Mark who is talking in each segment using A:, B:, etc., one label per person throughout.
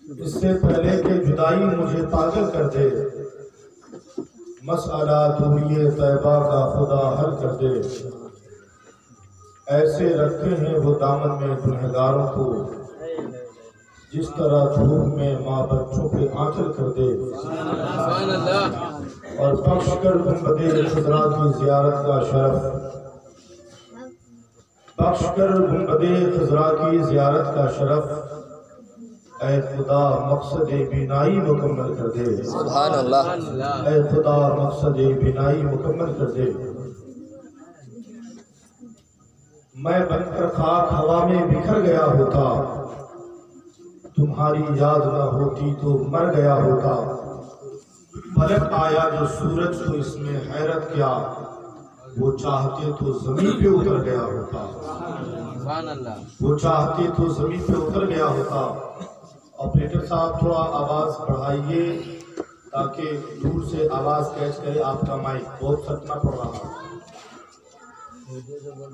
A: اس سے پہلے کہ جدائی مجھے پاگل کر دے، مسئلہ دوریے طیبہ کا خدا حل کر دے۔ ایسے رکھتے ہیں وہ دامن میں گنہگاروں کو، جس طرح دھوپ میں ماں بچوں پہ آنچل کر دے۔ اور بخش کر گنبد خضرا کی زیارت کا شرف، بخش کر گنبد خضرا کی زیارت کا شرف، اے خدا مقصد بینائی مکمل کر دے۔
B: سبحان اللہ۔
A: اے خدا مقصد بینائی مکمل کر دے۔ میں بن کر خاک ہوا میں بکھر گیا ہوتا، تمہاری یاد نہ ہوتی تو مر گیا ہوتا۔ پلٹ آیا جو سورج تو اس میں حیرت کیا، وہ چاہتے تو زمین پہ اتر گیا ہوتا۔ وہ چاہتے تو زمین پہ اتر گیا ہوتا۔ آپریٹر صاحب تھوڑا آواز بڑھائیے تاکہ دور سے آواز کیچ کرے، آپ کا مائک بہت سٹنا پڑ رہا ہے۔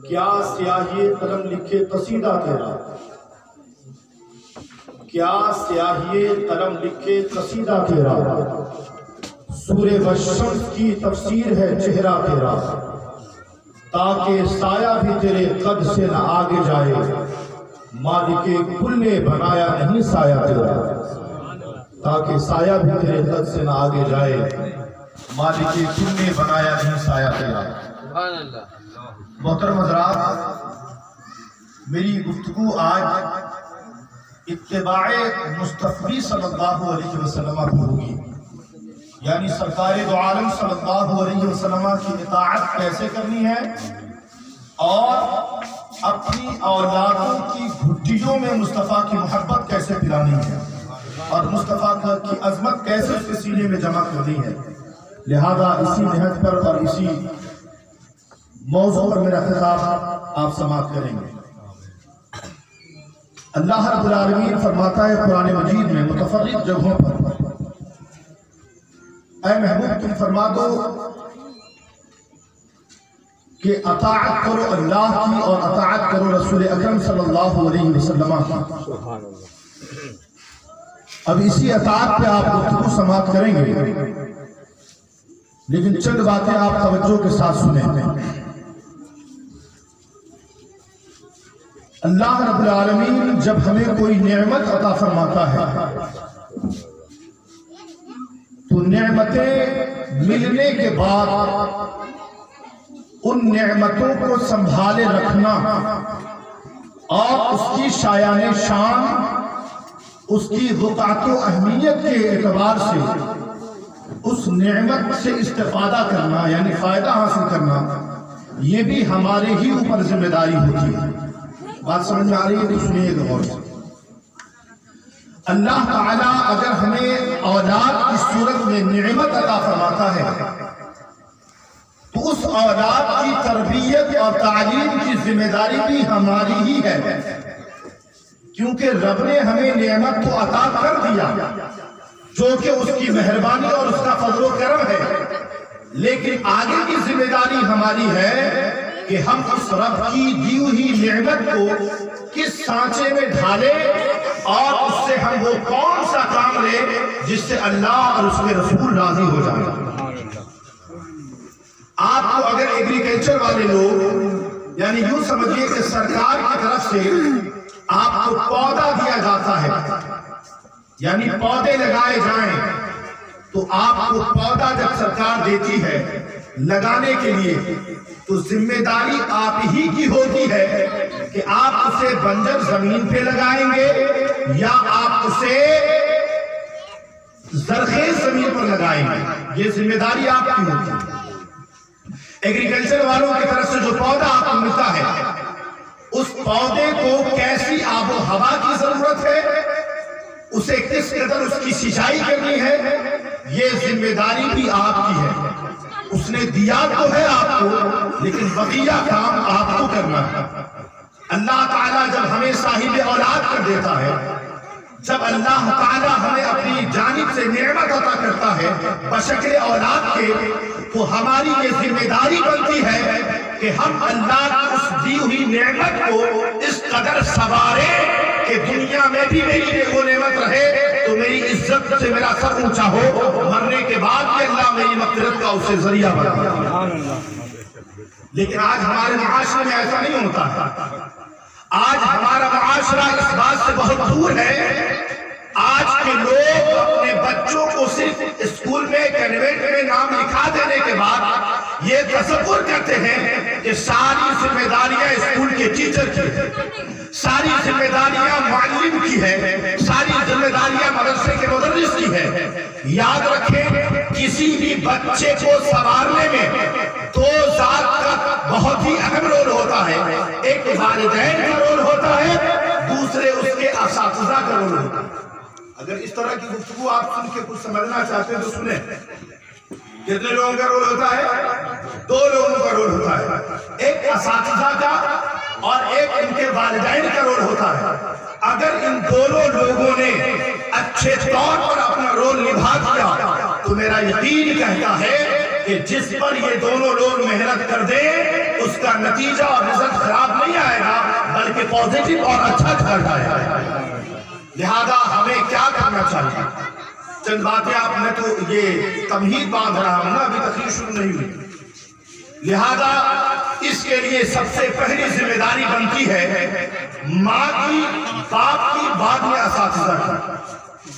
A: کیا سیاہی قلم لکھے قصیدہ تیرا، کیا سیاہی قلم لکھے قصیدہ تیرا، سورہ والشمس کی تفسیر ہے چہرہ تیرا، تاکہ سایہ بھی تیرے قد سے نہ آگے جائے، مالک کل نے بنایا نہیں سایہ تیرا، تاکہ سایہ بھی تیرے قد سے نہ آگے جائے، مالک کل نے بنایا نہیں سایہ تیرا۔ محترم حضرات، میری گفتگو آج اتباع مصطفی صلی اللہ علیہ وسلم پر ہوگی، یعنی سرکار دو عالم صلی اللہ علیہ وسلم کی اطاعت کیسے کرنی ہے اور اپنی اولادوں کی گھٹیوں میں مصطفیٰ کی محبت کیسے پلانی ہے اور مصطفیٰ کی عظمت کیسے اس کے سینے میں جمع کرنی ہے۔ لہذا اسی نہج پر اور اسی موضوع پر میرا خطاب آپ سماعت کریں گے۔ اللہ رب العالمین فرماتا ہے قرآن مجید میں متفرق جگہوں پر، اے محبوب تم فرما دو کہ اطاعت کرو اللہ کی اور اطاعت کرو رسول اکرم صلی اللہ علیہ وسلم کی۔ اب اسی اطاعت پہ آپ گفتگو سماعت کریں گے، لیکن چند باتیں آپ توجہ کے ساتھ سنیں۔ اللہ رب العالمین جب ہمیں کوئی نعمت عطا فرماتا ہے تو نعمتیں ملنے کے بعد ان نعمتوں کو سنبھالے رکھنا اور اس کی شایان شان، اس کی وقعت و اہمیت کے اعتبار سے اس نعمت سے استفادہ کرنا یعنی فائدہ حاصل کرنا، یہ بھی ہمارے ہی اوپر ذمہ داری ہوتی ہے۔ بات سمجھ میں آ رہی ہے تو سنیے غور سے۔ اللہ تعالیٰ اگر ہمیں اولاد کی صورت میں نعمت عطا فرماتا ہے تو اس اولاد کی تربیت اور تعلیم کی ذمہ داری بھی ہماری ہی ہے، کیونکہ رب نے ہمیں نعمت تو عطا کر دیا جو کہ اس کی مہربانی اور اس کا فضل و کرم ہے، لیکن آگے کی ذمہ داری ہماری ہے کہ ہم اس رب کی دی ہوئی نعمت کو کس سانچے میں ڈھالیں اور اس سے ہم وہ کون سا کام لیں جس سے اللہ اور اس کے رسول راضی ہو جائیں۔ آپ کو اگر ایگریکلچر والے لوگ یعنی یوں سمجھیے کہ سرکار کی طرف سے آپ کو پودا دیا جاتا ہے، یعنی پودے لگائے جائیں، تو آپ کو پودا جب سرکار دیتی ہے لگانے کے لیے تو ذمہ داری آپ ہی کی ہوتی ہے کہ آپ اسے بنجر زمین پہ لگائیں گے یا آپ اسے زرخیز زمین پر لگائیں گے، یہ ذمہ داری آپ کی ہوتی ہے۔ ایگریکلچر والوں کی طرف سے جو پودا آپ کو ملتا ہے، اس پودے کو کیسی آب و ہوا کی ضرورت ہے، اسے کس قدر اس کی سینچائی کرنی ہے، یہ ذمہ داری بھی آپ کی ہے۔ اس نے دیا تو ہے آپ کو، لیکن بقیہ کام آپ کو کرنا ہے۔ اللہ تعالیٰ جب ہمیں صاحب اولاد کر دیتا ہے، جب اللہ تعالیٰ ہمیں اپنی جانب سے نعمت عطا کرتا ہے بشکل اولاد کے، تو ہماری یہ ذمہ داری بنتی ہے کہ ہم اللہ کی اس دی ہوئی نعمت کو اس قدر سنواریں کہ دنیا میں بھی میری وہ نعمت رہے تو عزت سے میرا سر اونچا ہو، مرنے کے بعد بھی اللہ میری مغفرت کا اسے ذریعہ بنا۔ لیکن آج ہمارے معاشرے میں ایسا نہیں ہوتا ہے۔ آج ہمارا معاشرہ اس بات سے بہت دور ہے۔ آج کے لوگ اپنے بچوں کو صرف اسکول میں کنوینٹ میں نام لکھا دینے کے بعد یہ تصور کرتے ہیں کہ ساری ذمہ داریاں اسکول کے ٹیچر کی ہے، ساری ذمہ داریاں معلم کی ہے، ساری ذمہ داریاں مدرسے کے مدرس کی ہے۔ یاد رکھیں، کسی بھی بچے کو سنوارنے میں دو ذات کا بہت ہی اہم رول ہوتا ہے۔ ایک والدین کا رول ہوتا ہے، دوسرے اس کے اساتذہ کا رول ہوتا ہے۔ اگر اس طرح کی گفتگو آپ سن کے کچھ سمجھنا چاہتے ہیں تو سنیں۔ کتنے لوگوں کا رول ہوتا ہے؟ دو لوگوں کا رول ہوتا ہے، ایک اساتذہ کا اور ایک ان کے والدین کا رول ہوتا ہے۔ اگر ان دونوں لوگوں نے اچھے طور پر اپنا رول نبھا دیا تو میرا یقین کہتا ہے کہ جس پر یہ دونوں لوگ محنت کر دیں اس کا نتیجہ اور رزلٹ خراب نہیں آئے گا بلکہ پوزیٹو اور اچھا نکل جائے گا۔ لہذا ہمیں کیا کرنا چاہیے؟ چند باتیں آپ نے تو یہ تمہید باندھ رہا ہوں نا، ابھی تقریر شروع نہیں ہوئی۔ لہذا اس کے لیے سب سے پہلی ذمہ داری بنتی ہے ماں کی، باپ کی، بعد میں اساتذہ کی۔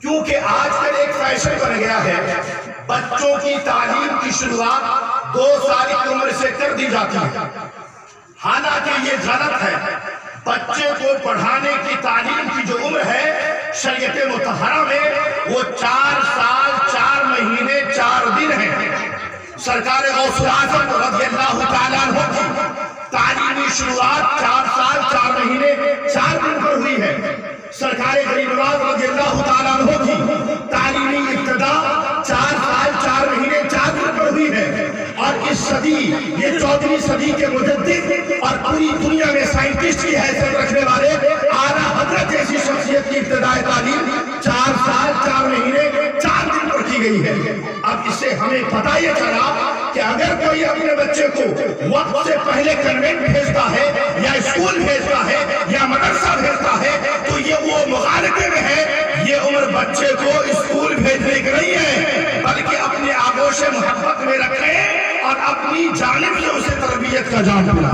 A: کیونکہ آج کل ایک فیشن بن گیا ہے، بچوں کی تعلیم کی شروعات 2 سال کی عمر سے کر دی جاتی ہے۔ حالانکہ یہ غلط ہے۔ بچے کو پڑھانے کی تعلیم کی جو عمر ہے شریعت مطہرہ میں وہ 4 سال 4 مہینے 4 دن ہے۔ سرکار غوث اعظم رضی اللہ تعالیٰ عنہ کی تعلیمی شروعات 4 سال 4 مہینے 4 دن پر ہوئی ہے۔ سرکار غریب نواز رضی اللہ تعالیٰ عنہ کی تعلیمی ابتدا 4 سال 4 مہینے 4 دن پر ہوئی ہے۔ اور اس صدی، یہ 14ویں صدی کے مجدد اور پوری دنیا میں سائنٹسٹ کی حیثیت رکھنے والے اعلیٰ حضرت جیسی شخصیت کی ابتدائی تعلیم 4 سال 4 مہینے 4 دن پر کی گئی ہے۔ اب اس سے ہمیں پتہ یہ چلا کہ اگر کوئی اپنے بچے کو وقت سے پہلے کنوینٹ بھیجتا ہے یا اسکول بھیجتا ہے یا مدرسہ بھیجتا ہے تو یہ وہ مغالطے میں ہے۔ یہ عمر بچے کو اسکول بھیجنے کی نہیں ہے بلکہ اپنے آغوش محبت میں رکھیں اور اپنی جانب سے اسے تربیت کا جام ملا،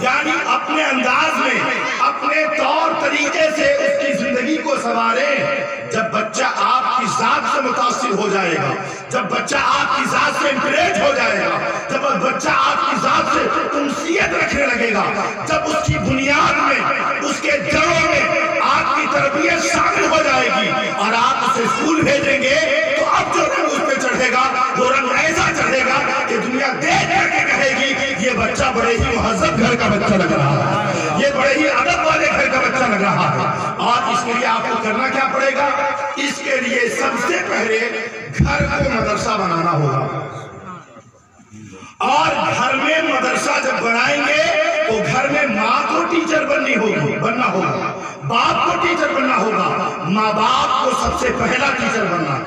A: یعنی اپنے انداز میں، اپنے طور طریقے سے اس کی زندگی کو سنواریں۔ جب بچہ آپ کی ذات سے متاثر ہو جائے گا، جب بچہ آپ کی ذات سے امپریس ہو جائے گا، جب بچہ آپ کی ذات سے انسیت رکھنے لگے گا، جب اس کی بنیاد میں، اس کے جڑوں میں آپ کی تربیت شامل ہو جائے گی اور آپ اسے اسکول بھیجیں گے تو اب جو رنگ اس پہ چڑھے گا وہ رنگ ایسا چڑھے گا کہ دنیا دیکھ کر کے کہے گی یہ بچہ بڑے ہی مہذب گھر کا بچہ لگ رہا ہے، یہ بڑے ہی ادب والے گھر کا بچہ لگ رہا ہے۔ اور اس کے لیے آپ کو کرنا کیا پڑے گا؟ اس کے لیے سب سے پہلے گھر کو مدرسہ بنانا ہوگا، اور گھر میں مدرسہ جب بنائیں گے تو گھر میں ماں کو ٹیچر بننا ہوگا، باپ کو ٹیچر بننا ہوگا، ماں باپ کو سب سے پہلا ٹیچر بننا۔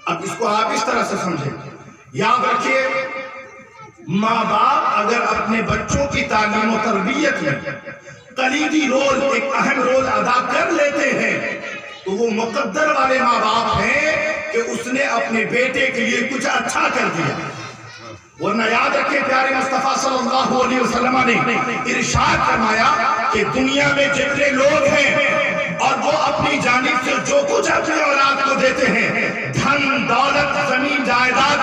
A: اب اس کو آپ اس طرح سے سمجھیں، یاد رکھیے، ماں باپ اگر اپنے بچوں کی تعلیم و تربیت میں کلیدی رول، ایک اہم رول ادا کر لیتے ہیں تو وہ مقدر والے ماں باپ ہیں کہ اس نے اپنے بیٹے کے لیے کچھ اچھا کر دیا۔ ورنہ یاد رکھیں، پیارے مصطفیٰ صلی اللہ علیہ وسلم نے ارشاد فرمایا کہ دنیا میں جتنے لوگ ہیں اور وہ اپنی جانب سے جو کچھ اپنے اولاد کو دیتے ہیں، دھن دولت، زمین جائیداد،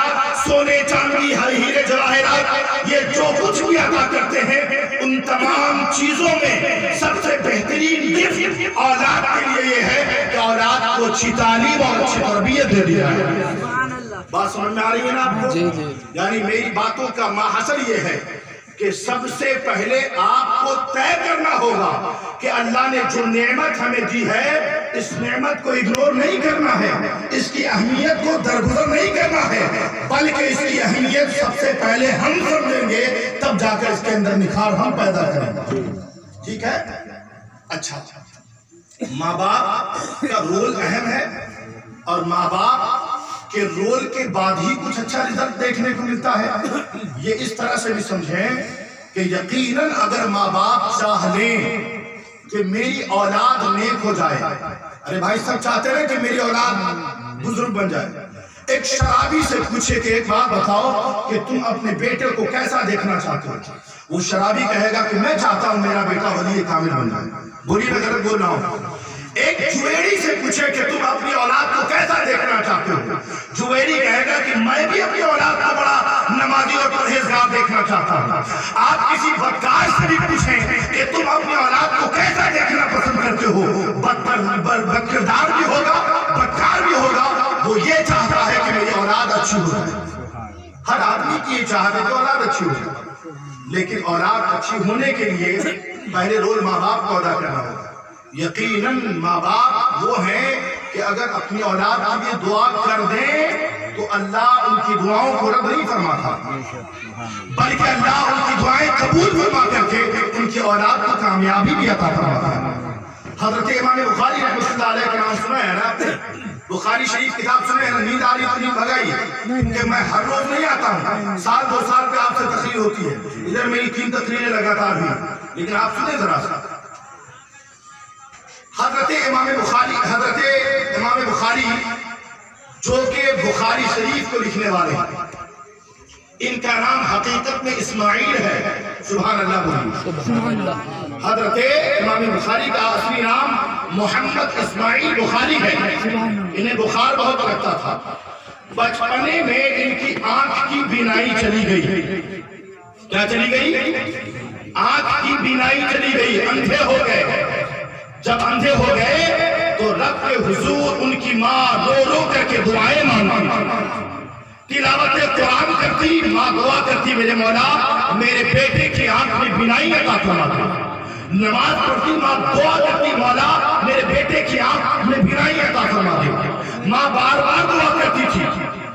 A: سونے چاندی، ہیرے جواہرات، یہ جو کچھ بھی عطا کرتے ہیں، ان تمام چیزوں میں سب سے بہترین گفٹ اولاد کے لیے یہ ہے کہ اولاد کو اچھی تعلیم اور اچھی تربیت دے دیا ہے۔ بات سمجھ میں آ رہی ہے نا آپ کو؟ یعنی میری باتوں کا ماحصل یہ ہے کہ سب سے پہلے آپ کو طے کرنا ہوگا کہ اللہ نے جو نعمت ہمیں دی ہے اس نعمت کو اگنور نہیں کرنا ہے، اس کی اہمیت کو درگزر نہیں کرنا ہے، بلکہ اس کی اہمیت سب سے پہلے ہم سمجھیں گے، تب جا کر اس کے اندر نکھار ہم پیدا کریں گے۔ ٹھیک ہے؟ اچھا، ماں باپ کا رول اہم ہے اور ماں باپ کہ رول کے بعد ہی کچھ اچھا رزلٹ دیکھنے کو ملتا ہے۔ یہ اس طرح سے بھی سمجھیں کہ یقیناً اگر ماں باپ چاہ لیں کہ میری اولاد نیک ہو جائے. ارے بھائی سب چاہتے ہیں کہ میری اولاد بزرگ بن جائے. ایک شرابی سے پوچھے کہ ایک بات بتاؤ کہ تم اپنے بیٹے کو کیسا دیکھنا چاہتے ہو؟ وہ شرابی کہے گا کہ میں چاہتا ہوں میرا بیٹا ولی کامل بن جائے. بولیے میں غلط بول رہا ہوں. ایک جویری سے پوچھے کہ تم اپنی اولاد کو کیسا دیکھنا چاہتے ہو؟ جویری کہے گا کہ میں بھی اپنی اولاد کو بڑا نمازی اور پرہیزگار دیکھنا چاہتا ہوں. آپ کسی بدکار سے بھی پوچھیں کہ تم اپنی اولاد کو کیسا دیکھنا پسند کرتے ہو؟ بدکردار بھی ہوگا، بدکار بھی ہوگا، وہ یہ چاہتا ہے کہ میری اولاد اچھی ہو جائے. ہر آدمی کی یہ چاہت ہے کہ اولاد اچھی ہو جائے. لیکن اولاد اچھی ہونے کے لیے پہلے رول ماں باپ کو ادا کرنا ہوگا. یقیناً ماں باپ وہ ہیں کہ اگر اپنی اولاد کے لیے دعا کر دیں تو اللہ ان کی دعاؤں کو رد نہیں فرماتا، بلکہ اللہ ان کی دعائیں قبول فرما کر کے ان کی اولاد کو کامیابی بھی عطا فرماتا ہے. حضرت امام بخاری رحمۃ اللہ علیہ کا نام سنا ہے نا؟ بخاری شریف کتاب سنے ہیں نا؟ نیند آ رہی تو نہیں بھگائی ہے کہ میں ہر روز نہیں آتا ہوں، سال دو سال پہ آپ سے تقریر ہوتی ہے. ادھر میری 3 تقریریں لگاتار ہوئی، لیکن آپ سنیں ذرا سا. حضرت امام بخاری جو کہ بخاری شریف کو لکھنے والے ہیں، ان کا نام حقیقت میں اسماعیل ہے. سبحان اللہ بولیے. حضرت امام بخاری کا اصلی نام محمد اسماعیل بخاری ہے. انہیں بخار بہت لگتا تھا. بچپنے میں ان کی آنکھ کی بینائی چلی گئی. کیا چلی گئی؟ آنکھ کی بینائی چلی گئی، اندھے ہو گئے. جب اندھے ہو گئے تو رب کے حضور ان کی ماں رو رو کر کے دعائیں مانگتی، تلاوت قرآن کرتی. ماں دعا کرتی میرے مولا میرے بیٹے کی آنکھ میں بینائی عطا فرما دے. نماز پڑھتی، ماں دعا کرتی مولا میرے بیٹے کی آنکھ میں بینائی عطا فرما دے. ماں بار بار دعا کرتی تھی.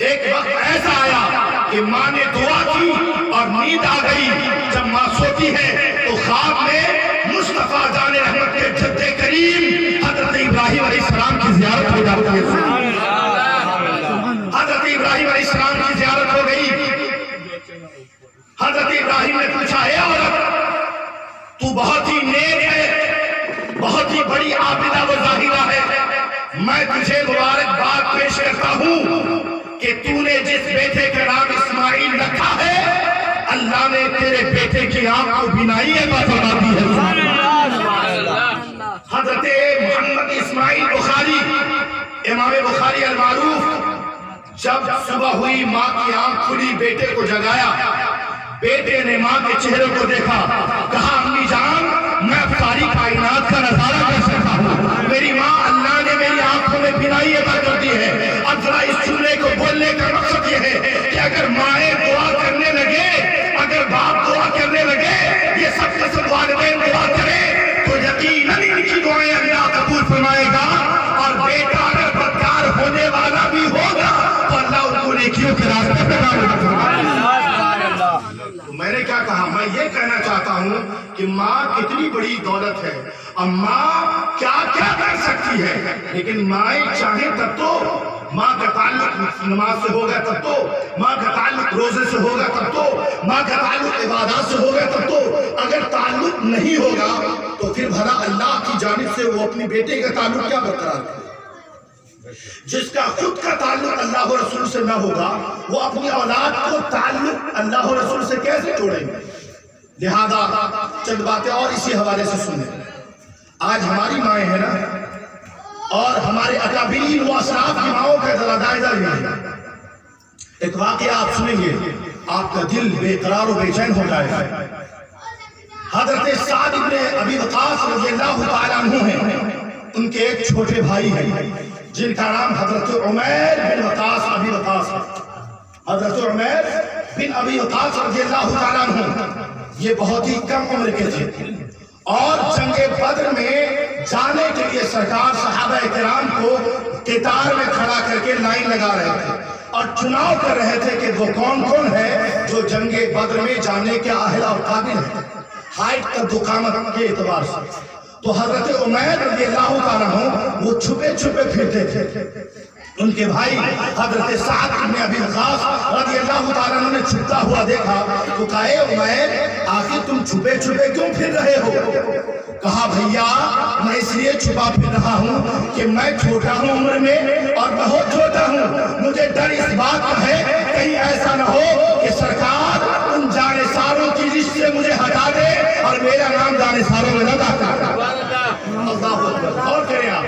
A: ایک وقت ایسا آیا کہ ماں نے دعا کی اور نیند آ گئی. جب ماں سوتی ہے تو خواب میں مصطفیٰ جان رحمت کے جد کریم حضرت ابراہیم علیہ السلام کی زیارت ہو جاتی ہے. حضرت ابراہیم علیہ السلام کی زیارت ہو گئی. حضرت ابراہیم نے پوچھا، اے عورت تو بہت ہی نیک ہے، بہت ہی بڑی عابدہ و ظاہرہ ہے، میں تجھے مبارکباد پیش کرتا ہوں کہ تو نے جس بیٹے کا نام اسماعیل رکھا ہے اللہ نے تیرے بیٹے کی آنکھ کو بینائی عطا فرما دی ہے. حضرت محمد اسماعیل بخاری، امام بخاری المعروف، جب صبح ہوئی ماں کی آنکھ کھلی، بیٹے کو جگایا. بیٹے نے ماں کے چہرے کو دیکھا، کہا امی جان میں ساری کائنات کا نظارہ کر سکتا ہوں. میری ماں اللہ نے میری آنکھوں میں بینائی عطا کر دی ہے. اب ذرا اس جملے کو بولنے کا مقصد یہ ہے کہ اگر مائیں دعا کرنے لگے، اگر باپ دعا کرنے لگے، یہ سب کے سب والدین دعا کریں تو یقیناً ان کی دعائیں اللہ قبول فرمائے گا. اور بیٹا اگر بدکار ہونے والا بھی ہوگا تو اللہ ان کو نیکیوں کے راستے پہ ڈالے گا. میں نے کیا کہا؟ میں یہ کہنا چاہتا ہوں کہ ماں کتنی بڑی دولت ہے اور ماں کیا کیا کر سکتی ہے. لیکن مائیں چاہیں تب تو ماں کا تعلق نماز سے ہوگا، تب تو ماں کا تعلق روزے سے ہوگا، تب تو ماں کا تعلق عبادات سے ہوگا، تب تو. اگر تعلق نہیں ہوگا تو پھر بھلا اللہ کی جانب سے وہ اپنی بیٹے کا تعلق کیا برقرار کرے؟ جس کا خود کا تعلق اللہ و رسول سے نہ ہوگا وہ اپنی اولاد کو تعلق اللہ و رسول سے کیسے جوڑیں گے؟ لہذا چند باتیں اور اسی حوالے سے سنیں. آج ہماری مائیں ہیں نا، اور ہمارے اکابرین و اسلاف کی ماؤں کا ذرا جائزہ لیں. ایک واقعہ آپ سنیں گے آپ کا دل بے قرار و بے چین ہو جائے گا. حضرت سعد ابن ابی وقاص رضی اللہ تعالیٰ عنہ ہیں. ان کے ایک چھوٹے بھائی ہیں جن کا نام حضرت عمیر بن وقاص ابی وقاص ہے. حضرت عمیر بن ابی وقاص رضی اللہ تعالیٰ عنہ یہ بہت ہی کم عمر کے تھے اور جنگ بدر میں جانے کے لیے سرکار صحابہ کرام کو قطار میں کھڑا کر کے لائن لگا رہے تھے اور چناؤ کر رہے تھے کہ وہ کون کون ہے جو جنگ بدر میں جانے کے اہل اور قابل ہے ہائٹ قد و قامت کے اعتبار سے. تو حضرت عمیر رضی اللہ تعالیٰ عنہ وہ چھپے چھپے پھرتے تھے ان کے بھائی حضرت سعد بن ابی وقاص رضی اللہ تعالیٰ عنہ نے چھپتا ہوا دیکھا تو کہا اے عمیر آخر تم چھپے چھپے کیوں پھر رہے ہو؟ کہا بھیا میں اس لیے چھپا پھر رہا ہوں کہ میں چھوٹا ہوں عمر میں اور بہت چھوٹا ہوں، مجھے ڈر اس بات کا ہے کہیں ایسا نہ ہو کہ سرکار ان جانثاروں کی لسٹ سے مجھے ہٹا دے اور میرا نام جانثاروں میں نہ داخل کر۔ اللہ اکبر، غور کریں آپ،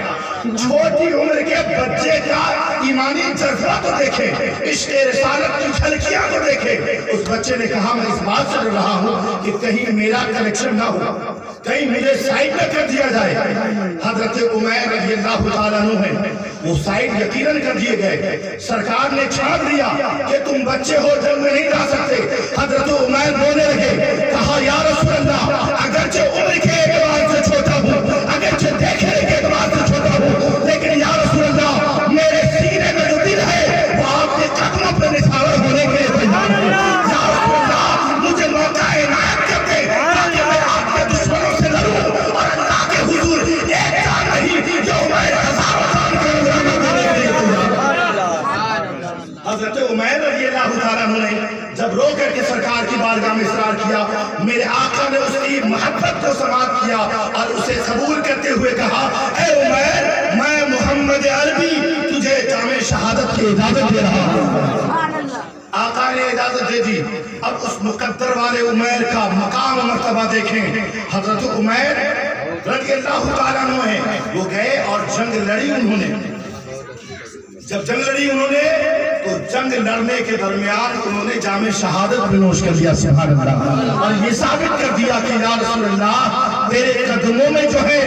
A: چھوٹی عمر کے بچے کا ایمانی جذبہ تو دیکھیں، عشق رسالت کی جھلکیاں تو دیکھیں۔ اس بچے نے کہا میں اس بات سے ڈر رہا ہوں کہ کہیں میرا کنیکشن نہ ہو، کہیں مجھے سائیڈ نہ کر دیا جائے۔ حضرت عمیر رضی اللہ تعالیٰ عنہ ہے وہ سائیڈ یقیناً کر دیے گئے، سرکار نے چھاڑ دیا کہ تم بچے ہو جنگ میں نہیں جا سکتے۔ حضرت عمیر رونے لگے، کہا یا رسول اللہ اگرچہ عمر کے اعتبار سے چھوٹا ہوں، اگرچہ دیکھنے کے اعتبار سے چھوٹا ہوں، لیکن یا رسول اللہ میرے سینے میں جو دل ہے وہ آپ کے قدموں پر نثار ہونے کے لیے تیار ہے۔ یا رسول اللہ مجھے موقع عنایت کر دے تاکہ میں آپ کے دشمنوں سے لڑوں اور اللہ کے حضور ایک جان نہیں جو عمیر ہزاروں جان کے علامہ دینے کے لیے تیار ہے۔ حضرت عمیر رضی اللہ تعالیٰ عنہ نے جب رو کر کے سرکار کی بارگاہ میں اصرار کیا، میرے آقا نے اس کی محبت کو سماعت کیا اور اسے قبول کرتے ہوئے کہا اے عمیر میں محمد عربی تجھے جامع شہادت کی اجازت دے رہا ہوں۔ آقا نے اجازت دے دی۔ اب اس مقدر والے عمیر کا مقام و مرتبہ دیکھیں۔ حضرت عمیر رضی اللہ تعالیٰ عنہ ہیں، وہ گئے اور جنگ لڑی انہوں نے۔ جب جنگ لڑی انہوں نے تو جنگ لڑنے کے درمیان انہوں نے جامع شہادت بھی نوش کر دیا، سبحان اللہ، اور یہ ثابت کر دیا کہ یا رسول اللہ تیرے قدموں میں جو ہے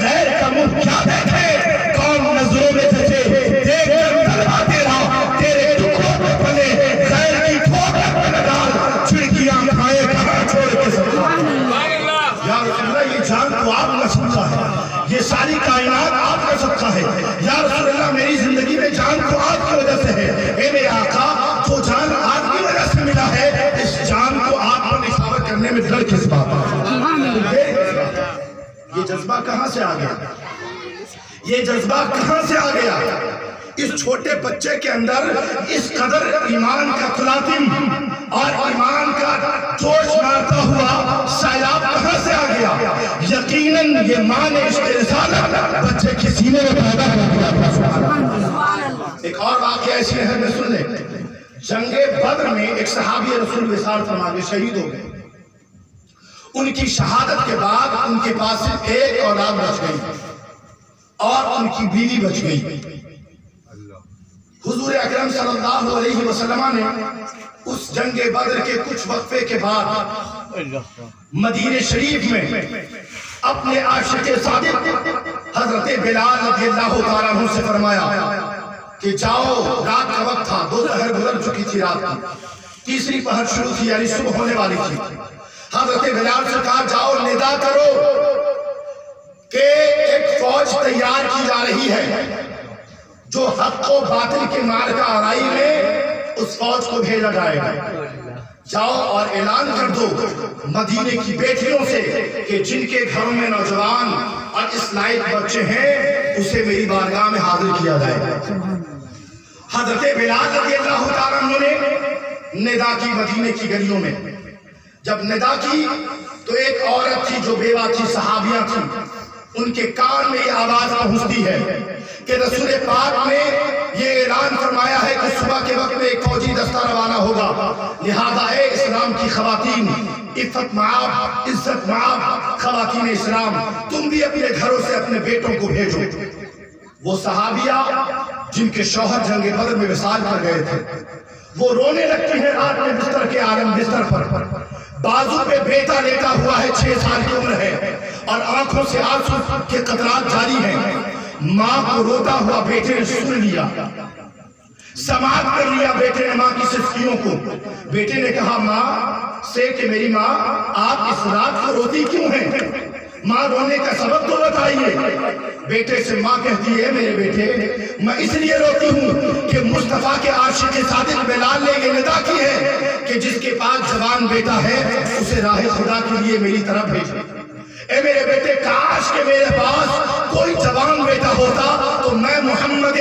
A: غیر کا منہ کیا دیکھے، کون نظروں میں تھے، دیکھ کر تلوا تیرا تیرے ٹکڑوں پہ پلے، غیر کی ٹھوکر پہ نہ ڈال، چھڑکیاں کھائے کہاں چھوڑ کے سکتا۔ یا رسول اللہ یہ جان تو آپ کا صدقہ ہے، یہ ساری کائنات آپ کا صدقہ ہے۔ یا رسول اللہ میری زندگی میں جان تو آپ کی وجہ سے ہے۔ اے میرے آقا جو جان آپ کی وجہ سے ملا ہے اس جان کو آپ کو نثار کرنے میں ڈر کس بات ہے؟ یہ جذبہ کہاں سے آ گیا؟ یہ جذبہ کہاں سے آ گیا؟ اس چھوٹے بچے کے اندر اس قدر ایمان کا تلاطم اور ایمان کا جوش مارتا ہوا سیلاب کہاں سے آ گیا؟ یقیناً یہ ماں نے عشق رسالت بچے کے سینے میں پیدا کر دیا۔ ایک اور واقعہ ایسی ہے میں سن لیں، جنگ بدر میں ایک صحابی رسول وصال فرما کے شہید ہو گئے۔ ان کی شہادت کے بعد ان کے پاس صرف ایک اولاد بچ گئی اور ان کی بیوی بچ گئی۔ حضور اکرم صلی اللہ علیہ وسلم نے اس جنگ بدر کے کچھ وقفے کے بعد مدینہ شریف میں اپنے عاشق صادق حضرت بلال رضی اللہ تعالیٰ عنہ سے فرمایا کہ جاؤ، رات کا وقت تھا، دوپہر گزر چکی تھی، رات کی تیسری پہر شروع تھی، یعنی صبح ہونے والی تھی۔ حضرت بلال سے کہا جاؤ ندا کرو کہ ایک فوج تیار کی جا رہی ہے جو حق و باطل کے مارکہ آرائی میں اس فوج کو بھیجا جائے گا۔ جاؤ اور اعلان کر دو مدینے کی بیٹیوں سے کہ جن کے گھروں میں نوجوان اور اس لائق بچے ہیں اسے میری بارگاہ میں حاضر کیا جائے گا۔ حضرت بلال رضی اللہ تعالیٰ عنہ نے ندا کی مدینے کی گلیوں میں۔ جب ندا کی تو ایک عورت تھی جو بیوہ تھی، صحابیاں تھیں، ان کے کان میں یہ آواز پہنچتی ہے کہ رسول پاک نے یہ اعلان فرمایا ہے کہ صبح کے وقت میں ایک فوجی دستہ روانہ ہوگا، لہذا اے اسلام کی خواتین، عفت معاب، عزت معاب خواتین اسلام، تم بھی اپنے گھروں سے اپنے بیٹوں کو بھیجو۔ وہ صحابیہ جن کے شوہر جنگ بدر میں وصال کر گئے تھے وہ رونے لگتی ہیں رات میں بستر کے عالم بستر پر، بازو پہ بیٹا لیٹا ہوا ہے، 6 سال کی عمر ہے اور آنکھوں سے آنسو کے قطرات جاری ہیں۔ ماں کو روتا ہوا بیٹے نے سن لیا، سماعت کر لیا بیٹے نے ماں کی صفحیوں کو۔ بیٹے نے کہا ماں سے کہ میری ماں آپ اس رات کو روتی کیوں ہیں؟ ماں رونے کا سبب تو بتائیے۔ بیٹے سے ماں کہتی ہے میرے بیٹے میں اس لیے روتی ہوں کہ مصطفیٰ کے عاشق صادق بلال نے یہ ندا کی ہے کہ جس کے پاس جوان بیٹا ہے اسے راہ خدا کے لیے میری طرف بھیجو۔ اے میرے بیٹے کاش کہ میرے پاس کوئی جوان بیٹا ہوتا تو میں محمد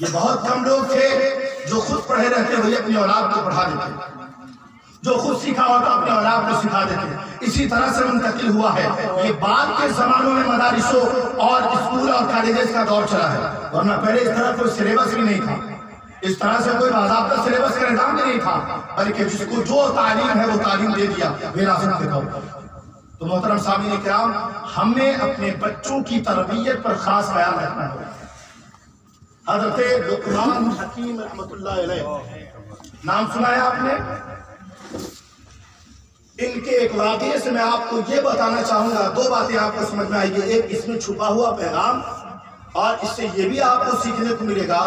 A: یہ بہت کم لوگ تھے جو خود پڑھے رہتے ہوئے اپنی اولاد کو پڑھا دیتے، جو خود سیکھا ہوتا اپنے اولاد کو سکھا دیتے، اسی طرح سے منتقل ہوا ہے۔ یہ بعد کے زمانوں میں مدارسوں اور اسکول اور کالجز کا دور چلا ہے، ورنہ پہلے اس طرح کوئی سلیبس بھی نہیں تھا، اس طرح سے کوئی باضابطہ سلیبس کا نظام بھی نہیں تھا، بلکہ جس کو جو تعلیم ہے وہ تعلیم دے دیا وراثت کے طور پر۔ تو محترم سامعین کرام، ہمیں اپنے بچوں کی تربیت پر خاص خیال رکھنا ہے۔ حضرت لقمان حکیم رحمۃ اللہ علیہ نام سنا ہے آپ نے؟ ان کے ایک واقعے سے میں آپ کو یہ بتانا چاہوں گا، دو باتیں آپ کو سمجھ میں آئیں گی، ایک اس میں چھپا ہوا پیغام، اور اس سے یہ بھی آپ کو سیکھنے کو ملے گا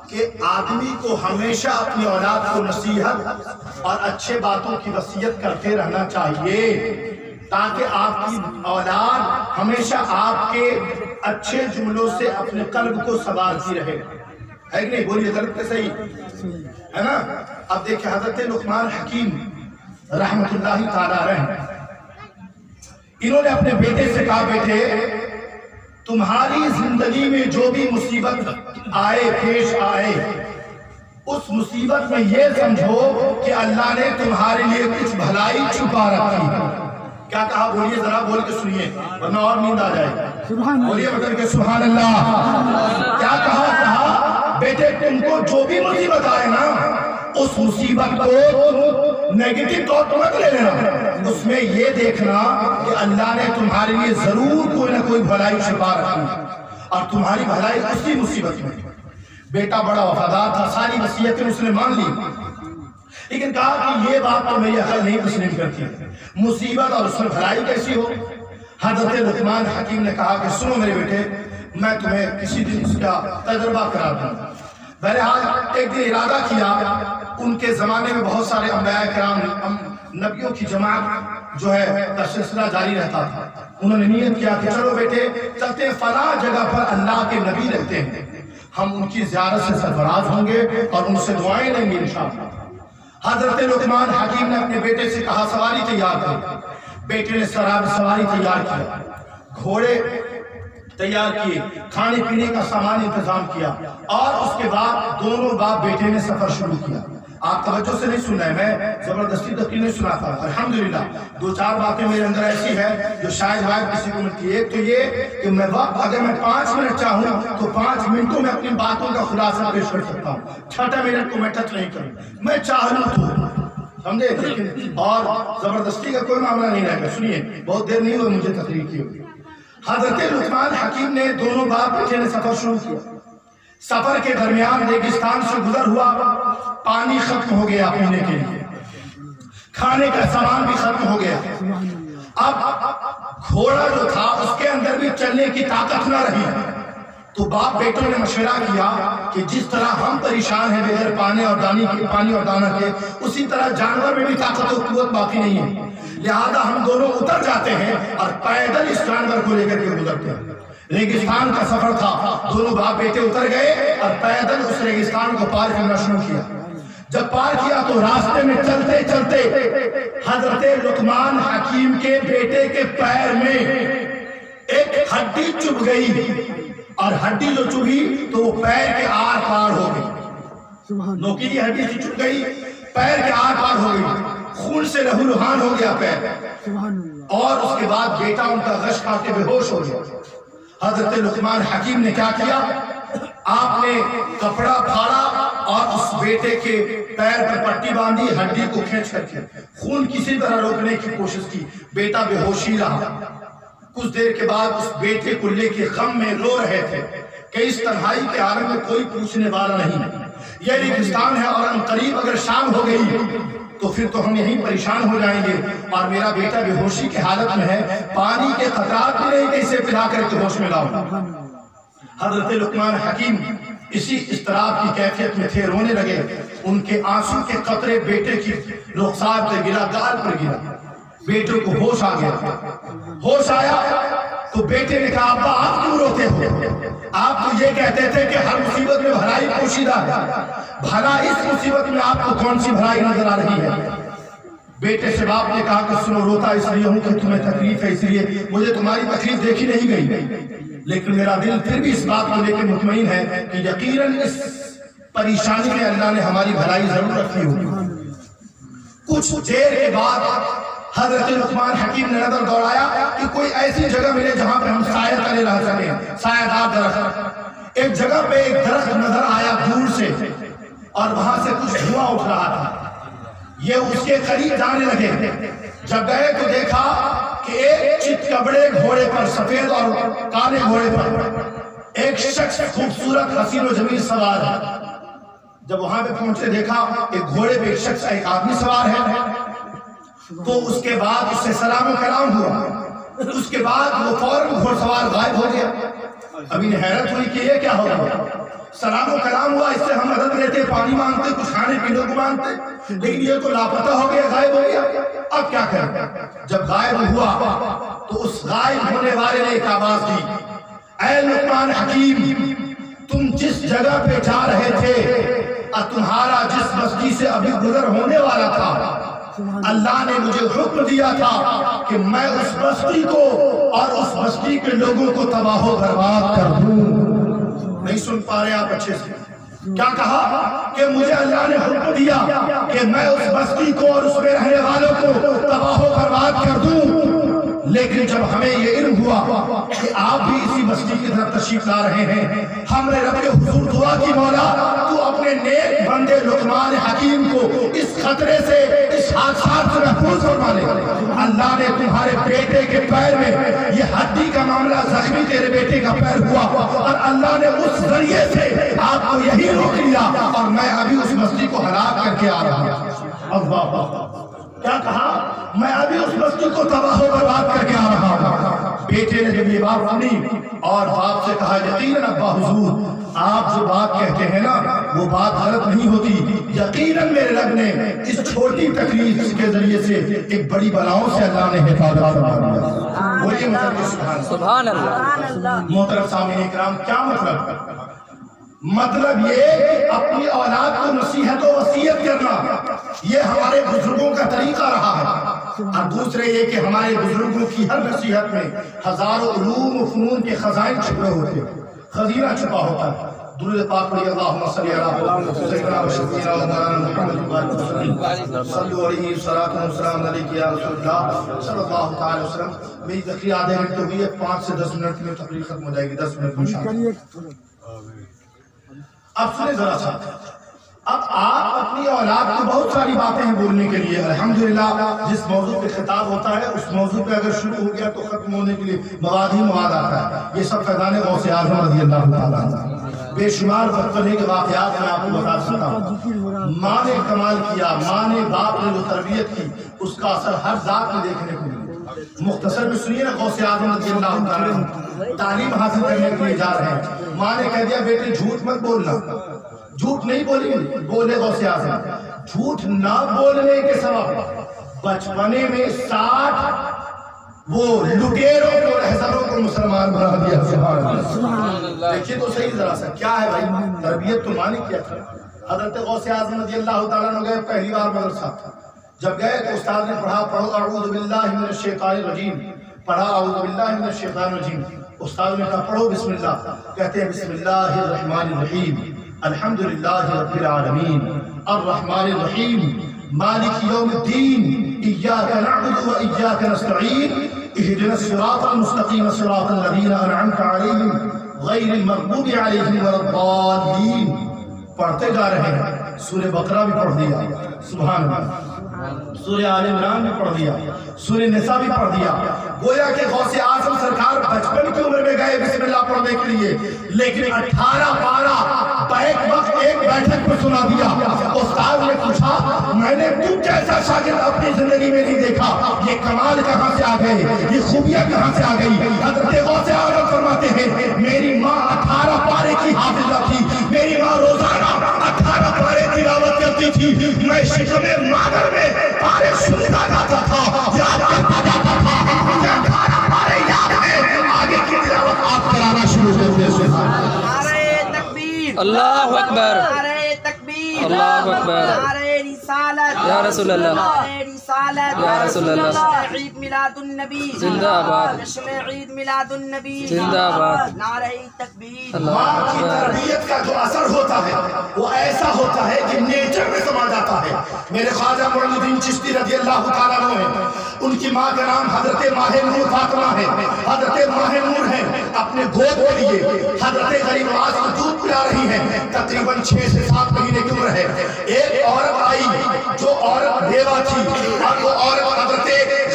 A: کہ آدمی کو ہمیشہ اپنی اولاد کو نصیحت اور اچھے باتوں کی وصیت کرتے رہنا چاہیے، تاکہ آپ کی اولاد ہمیشہ آپ کے اچھے جملوں سے اپنے قلب کو سنوارتی رہے، ہے کہ نہیں؟ بولیے غلط کہ صحیح ہے نا؟ اب دیکھیں حضرت لقمان حکیم رحمت اللہ تعالیٰ علیہ، انہوں نے اپنے بیٹے سے کہا، بیٹے تمہاری زندگی میں جو بھی مصیبت آئے پیش آئے، اس مصیبت میں یہ سمجھو کہ اللہ نے تمہارے لیے کچھ بھلائی چھپا رکھی ہے۔ کیا کہا؟ بولیے ذرا، بول کے سنیے ورنہ اور نیند آ جائے، بولیے مطلب کہ سبحان اللہ۔ کیا کہا؟ بیٹے تم کو جو بھی مصیبت آئے نا، اس مصیبت کو نیگیٹو طور پر مت لے لینا، اس میں یہ دیکھنا کہ اللہ نے تمہارے لیے ضرور کوئی نہ کوئی بھلائی چھپا رکھی، اور تمہاری بھلائی اسی مصیبت میں۔ بیٹا بڑا وفادار تھا، ساری وصیتیں اس نے مان لی، لیکن کہا کہ یہ بات تو میری عقل نہیں تسلیم کرتی، مصیبت اور اس میں بھلائی کیسی ہو؟ حضرت لقمان حکیم نے کہا کہ سنو میرے بیٹے، میں تمہیں کسی دن اس کا تجربہ کرا دوں۔ بہرحال ایک دن ارادہ کیا، ان کے زمانے میں بہت سارے انبیاء کرام، نبیوں کی جماعت جو ہے کا سلسلہ جاری رہتا تھا۔ انہوں نے نیت کیا کہ چلو بیٹے چلتے ہیں فلاں جگہ پر اللہ کے نبی رہتے ہیں، ہم ان کی زیارت سے سرفراز ہوں گے اور ان سے دعائیں لیں گے انشاءاللہ۔ حضرت لقمان حکیم نے اپنے بیٹے سے کہا سواری تیار کر، بیٹے نے سواری تیار کیا، گھوڑے تیار کیے، کھانے پینے کا سامان انتظام کیا، اور اس کے بعد دونوں باپ بیٹے نے سفر شروع کیا۔ آپ توجہ سے نہیں سن رہے، میں زبردستی تقریر نہیں سناتا، الحمدللہ دو چار باتیں میرے اندر ایسی ہے جو شاید کسی کو ملتی ہے۔ ایک تو یہ کہ میں وقت اگر میں 5 منٹ چاہوں تو 5 منٹوں میں اپنی باتوں کا خلاصہ پیش کر سکتا ہوں، 6 منٹ کو میں ٹچ نہیں کروں، میں چاہوں تو، سمجھے؟ لیکن اور زبردستی کا کوئی معاملہ نہیں رہے گا۔ سنیے، بہت دیر نہیں ہوئی مجھے تقریر کی ہوئی۔ حضرت لقمان حکیم نے دونوں باپ بیٹے نے سفر شروع کیا، سفر کے درمیان ریگستان سے گزر ہوا، پانی ختم ہو گیا پینے کے لیے، کھانے کا سامان بھی ختم ہو گیا، اب گھوڑا جو تھا اس کے اندر بھی چلنے کی طاقت نہ رہی، تو باپ بیٹوں نے مشورہ کیا کہ جس طرح ہم پریشان ہیں بغیر پانی اور دانہ کے، اسی طرح جانور میں بھی طاقت و قوت باقی نہیں ہے، لہذا ہم دونوں اتر جاتے ہیں اور پیدل اس جانور کو لے کر کے گزرتے ہیں۔ ریگستان کا سفر تھا، دونوں باپ بیٹے اتر گئے اور پیدل اس ریگستان کو پار کرنا شروع کیا۔ جب پار کیا تو راستے میں چلتے چلتے حضرت لقمان حکیم کے بیٹے کے پیر میں ایک ہڈی چبھ گئی، اور ہڈی جو چبھی تو وہ پیر کے آر پار ہو گئی، نوکیلی ہڈی سے چبھ گئی، پیر کے آر پار ہو گئی، خون سے لہو لہان ہو گیا پیر، اور اس کے بعد بیٹا ان کا غش کھا کے بے ہوش ہو گیا۔ حضرت لقمان حکیم نے کیا کیا؟ آپ نے کپڑا پھاڑا اور اس بیٹے کے پیر پر پٹی باندھی، ہڈی کو کھینچ کر کے خون کسی طرح روکنے کی کوشش کی، بیٹا بے ہوشی رہا۔ کچھ دیر کے بعد اس بیٹے کو لے کے غم میں رو رہے تھے کہ اس تنہائی کے عالم میں کوئی پوچھنے والا نہیں، یہ ریگستان ہے اور ان قریب اگر شام ہو گئی تو پھر تو ہم یہیں پریشان ہو جائیں گے، اور میرا بیٹا بے ہوشی کی حالت میں ہے، پانی کے قطرات بھی نہیں کہ اسے پلا کر کے ہوش میں لاؤں۔ حضرت لقمان حکیم اسی اضطراب کی کیفیت میں تھے، رونے لگے، ان کے آنسو کے قطرے بیٹے کی رخسار پر گرا، گال پر گرا، بیٹے کو ہوش آ گیا۔ ہوش آیا تو بیٹے نے کہا ابا آپ کیوں روتے ہو؟ آپ تو یہ کہتے تھے کہ ہر مصیبت میں بھلائی پوشیدہ ہے، بھلا اس مصیبت میں آپ کو کون سی بھلائی نظر آ رہی ہے؟ بیٹے سے باپ نے کہا کہ سنو، روتا اس لیے ہوں کہ تمہیں تکلیف ہے، اس لیے مجھے تمہاری تکلیف دیکھی نہیں گئی، لیکن میرا دل پھر بھی اس بات کو لے کے مطمئن ہے کہ یقیناً اس پریشانی میں اللہ نے ہماری بھلائی ضرور رکھی ہوگی۔ کچھ دیر کے بعد حضرت لقمان حکیم نے نظر دوڑایا کہ کوئی ایسی جگہ ملے جہاں پہ ہم سایہ تلے رہ سکیں، سایہ دار درخت۔ ایک جگہ پہ ایک درخت نظر آیا دور سے، اور وہاں سے کچھ دھواں اٹھ رہا تھا۔ یہ اس کے قریب جانے لگے، جب گئے تو دیکھا کہ ایک چت کبڑے گھوڑے پر، سفید اور کالے گھوڑے پر ایک شخص خوبصورت حسین و جمیل سوار ہے۔ جب وہاں پہ پہنچے دیکھا ایک گھوڑے پہ ایک شخص، ایک آدمی سوار ہے، تو اس کے بعد اس سے سلام و کلام ہوا۔ اس کے بعد وہ فوراً گھوڑ سوار غائب ہو گیا۔ اب انہیں حیرت ہوئی کہ یہ کیا ہو گیا، سلام و کلام ہوا، اس سے ہم مدد لیتے، پانی مانگتے، کچھ کھانے پینے کو مانگتے، لیکن یہ تو لاپتہ ہو گیا، غائب ہو گیا، اب کیا کریں؟ جب غائب ہوا تو اس غائب ہونے والے نے ایک آواز دی، اے لقمان حکیم، تم جس جگہ پہ جا رہے تھے اور تمہارا جس بستی سے ابھی گزر ہونے والا تھا، اللہ نے مجھے حکم دیا تھا کہ میں اس بستی کو اور اس بستی کے لوگوں کو تباہ و برباد کر دوں۔ نہیں سن پا رہے آپ اچھے سے؟ کیا کہا کہ مجھے اللہ نے حکم دیا کہ میں اس بستی کو اور اس میں رہنے والوں کو تباہ و برباد کر دوں، لیکن جب ہمیں یہ علم ہوا کہ آپ بھی اسی بستی کی طرف تشریف لا رہے ہیں، ہم نے رب کے حضور دعا کی، مولا تو اپنے نیک بندے لقمان حکیم کو اس خطرے سے، اس حادثات سے محفوظ فرما لے۔ اللہ نے تمہارے بیٹے کے پیر میں یہ ہڈی کا معاملہ، زخمی تیرے بیٹے کا پیر ہوا، اور اللہ نے اس ذریعے سے آپ کو یہی روک لیا، اور میں ابھی اس بستی کو ہلاک کر کے آ رہا ہوں۔ اللہ کیا کہا، میں ابھی اس بستی کو تباہ و برباد کر کے آ رہا ہوں۔ بیٹے نے جب یہ بات سنی اور باپ سے کہا، یقیناً ابا حضور آپ جو بات کہتے ہیں نا وہ بات غلط نہیں ہوتی، یقیناً میرے رب نے اس چھوٹی تکلیف کے ذریعے سے ایک بڑی بلاؤں سے اللہ نے حفاظت فرما دیا۔ بولیے مطلب سبحان اللہ۔ محترم سامعین اکرام، کیا مطلب یہ کہ اپنی اولاد کو نصیحت و وصیت کرنا یہ ہمارے بزرگوں کا طریقہ رہا ہے، اور دوسرے یہ کہ ہمارے بزرگوں کی ہر نصیحت میں ہزاروں علوم و فنون کے خزائن چھپے ہوتے ہیں، خزینہ چھپا ہوتا ہے۔ درود پاک پڑھیے، اللہم صلی علی سیدنا و شفیعنا و مولانا محمد صلی علیہ وسلم علیہ یا رسول اللہ صلی اللہ تعالی وسلم۔ میری تقریر آدھے گھنٹے تو ہوئی ہے، 5 سے 10 منٹ میں تقریر ختم ہو جائے گی، 10 منٹ میں۔ اب سنیں ذرا سا، اب آپ اپنی اولاد کو بہت ساری باتیں ہیں بولنے کے لیے، الحمدللہ جس موضوع پہ خطاب ہوتا ہے اس موضوع پہ اگر شروع ہو گیا تو ختم ہونے کے لیے مواد ہی مواد آتا ہے۔ یہ سب فیضان غوث اعظم رضی اللہ تعالیٰ عنہ، بے شمار بچپنے کے واقعات میں آپ کو بتا سکتا ہوں۔ ماں نے کمال کیا، ماں نے باپ نے جو تربیت کی اس کا اثر ہر ذات میں دیکھنے کو ملا۔ مختصر میں سنیے نا، غوث اعظم رضی اللہ تعالیٰ عنہ تعلیم حاصل کرنے کے لیے جا رہے ہیں، ماں نے کہہ دیا بیٹے جھوٹ مت بولنا، جھوٹ نہیں بولے غوث اعظم، جھوٹ نہ بولنے کے سبب بچپنے میں 60 وہ لٹیروں کو، رہزنوں کو مسلمان بنا دیا۔ سبحان اللہ۔ دیکھیے تو صحیح ذرا سا، کیا ہے بھائی، تربیت تو ماں نے کیا تھا۔ حضرت غوث اعظم رضی اللہ تعالیٰ عنہ گئے، پہلی بار مدرسہ تھا، جب گئے تو استاد نے پڑھا، پڑھو اعوذ باللہ من الشیطان الرجیم، پڑھا اعوذ باللہ من الشیطان الرجیم، استاد نے کہا پڑھو بسم اللہ، کہتے ہیں بسم اللہ الرحمن الرحیم، الحمدللہ رب العالمین الرحمن الرحیم مالک یوم الدین ایاک نعبد و ایاک نستعین اہدنا الصراط المستقیم صراط الذین انعمت علیہم غیر المغضوب علیہم ولا الضالین۔ پڑھتے جا رہے ہیں، سورہ بقرہ بھی پڑھ دیا، سبحان اللہ، سورہ آل عمران بھی پڑھ دیا، سورہ نساء بھی پڑھ دیا۔ گویا کہ غوث اعظم سرکار بچپن کی عمر میں گئے بسم اللہ پڑھنے کے لیے، لیکن 18 12 بیک وقت ایک بیٹھک میں سنا دیا۔ استاد نے پوچھا، میں نے تم جیسا شاگرد اپنی زندگی میں نہیں دیکھا، یہ کمال کہاں سے آ گئے، یہ خوبیاں کہاں سے آ گئی؟ حضرت غوث اعظم فرماتے ہیں، میری ماں 18 پارے کی حافظہ تھی، میری ماں روزانہ 18 پارے تلاوت کرتی تھی، میں شکم مادر میں پارے سنتا جاتا تھا، یاد کرتا جاتا تھا، مجھے 18 پارے یاد ہے، آگے کی تلاوت آپ کرانا شروع کرتے ہیں۔
B: اللہ اکبر، اللہ اکبر، رسالت
C: یا رسول اللہ،
B: رسالت
C: یا رسول اللہ،
B: عید میلاد النبی
C: زندہ آباد،
B: جشن عید میلاد النبی
C: زندہ آباد،
B: نعرہ تکبیر۔
A: ماں کی تربیت کا جو اثر ہوتا ہے وہ ایسا ہوتا ہے کہ نیچر میں سما جاتا ہے۔ میرے خواجہ معین الدین چشتی رضی اللہ تعالیٰ عنہ ہیں، ان کی ماں کا نام حضرت ماہ نور فاطمہ ہے۔ حضرت ماہ نور ہیں، اپنے گود کے لیے حضرت غریب نواز کو دودھ پلا رہی ہیں، تقریباً 6 سے 7 مہینے کی عمر ہے۔ ایک عورت آئی جو عورت بیوہ تھی، اور وہ عورت حضرت